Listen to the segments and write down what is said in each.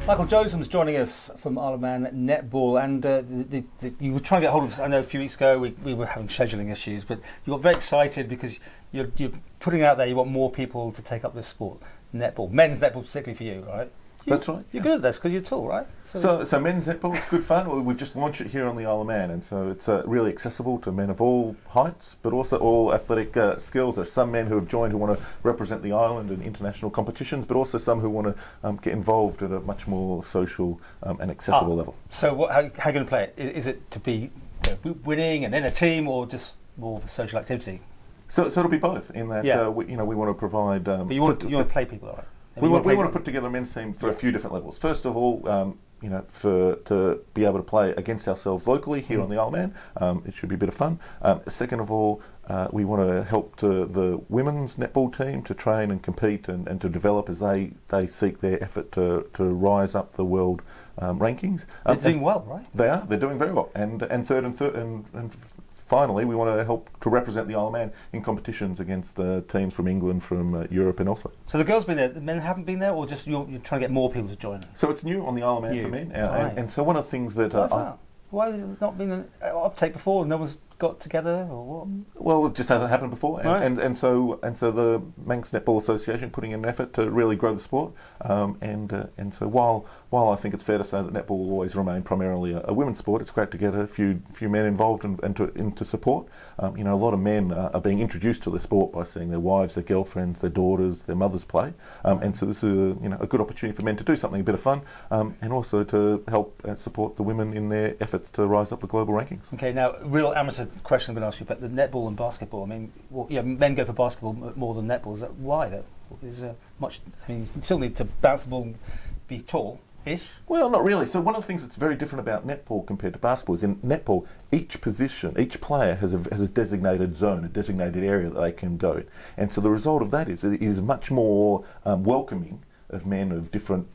Michael Josem's joining us from Isle of Man Netball, and you were trying to get hold of us. I know a few weeks ago we were having scheduling issues, but you got very excited because you're putting out there you want more people to take up this sport, netball, men's netball particularly for you, right? That's right. You're good at this because you're tall, right? So men's netball, it's good fun. We've just launched it here on the Isle of Man, and so it's really accessible to men of all heights, but also all athletic skills. There's some men who have joined who want to represent the island in international competitions, but also some who want to get involved at a much more social and accessible level. So how are you going to play it? Is it to be winning and in a team, or just more of a social activity? So it'll be both. In that we want to provide. But you want to play people, all right? We want to put together a men's team for a few different levels. First of all, to be able to play against ourselves locally here on the Isle of Man, it should be a bit of fun. Second of all, we want to help the women's netball team to train and compete and to develop as they seek their effort to rise up the world rankings. They're doing well, right? They are. They're doing very well. And finally, we want to help to represent the Isle of Man in competitions against teams from England, from Europe and elsewhere. So the girls been there, the men haven't been there, or just you're trying to get more people to join? So it's new on the Isle of Man for men. And so one of the things that... Why has it not been an uptake before? No one's got together, or what? Well, it just hasn't happened before, and so the Manx Netball Association putting in an effort to really grow the sport, and so while I think it's fair to say that netball will always remain primarily a women's sport, it's great to get a few men involved and to support. A lot of men are being introduced to the sport by seeing their wives, their girlfriends, their daughters, their mothers play, and so this is a good opportunity for men to do something a bit of fun, and also to help support the women in their efforts to rise up the global rankings. Okay, now real amateur question I'm going to ask you about the netball and basketball. I mean, men go for basketball more than netball. Is that why though? Is much? I mean, you still need to bounce the ball and be tall-ish. Well, not really. So one of the things that's very different about netball compared to basketball is in netball, each player has a designated zone, a designated area that they can go, and so the result of that is it is much more welcoming of men of different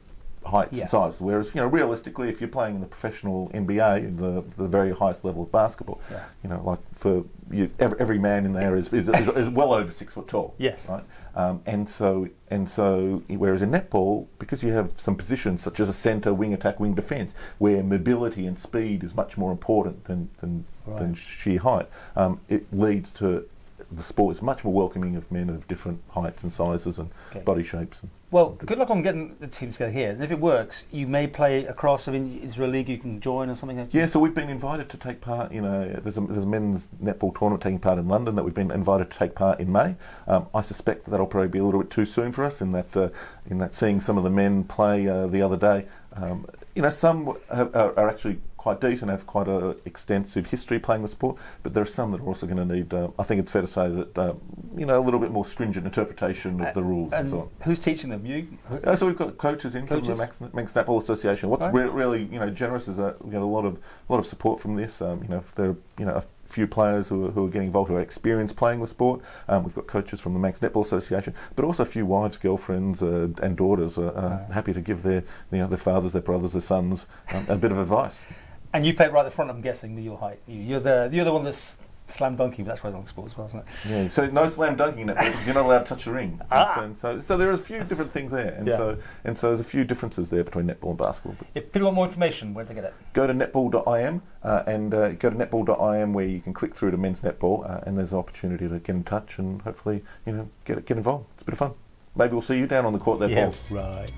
heights and sizes. Whereas, realistically, if you're playing in the professional NBA, the very highest level of basketball, like for you, every man in there is well over 6 foot tall. Yes. Right. And so, whereas in netball, because you have some positions such as a centre, wing attack, wing defence, where mobility and speed is much more important than sheer height, it leads to the sport is much more welcoming of men of different heights and sizes and body shapes. Well, good luck on getting the teams together here. And if it works, you may play across. I mean, is there a league you can join or something? Yeah, so we've been invited to take part. There's a men's netball tournament taking part in London that we've been invited to take part in May. I suspect that'll probably be a little bit too soon for us. In that seeing some of the men play the other day, some are actually quite decent, have quite an extensive history playing the sport, but there are some that are also going to need, I think it's fair to say that, a little bit more stringent interpretation of the rules and so on. Who's teaching them? You? So we've got coaches from the Manx Netball Association. What's really generous is that we get a lot of support from this. If there are a few players who are getting involved who are experienced playing the sport. We've got coaches from the Manx Netball Association, but also a few wives, girlfriends and daughters are happy to give their fathers, their brothers, their sons a bit of advice. And you play right at the front, I'm guessing, with your height. You're the one that's slam dunking. That's why long sport as well, isn't it? Yeah. So no slam dunking netball because you're not allowed to touch the ring. And so there are a few different things there, and so there's a few differences there between netball and basketball. If people want more information, where do they get it? Go to netball.im and go to netball.im where you can click through to men's netball, and there's an opportunity to get in touch and hopefully get involved. It's a bit of fun. Maybe we'll see you down on the court there, Paul. Right.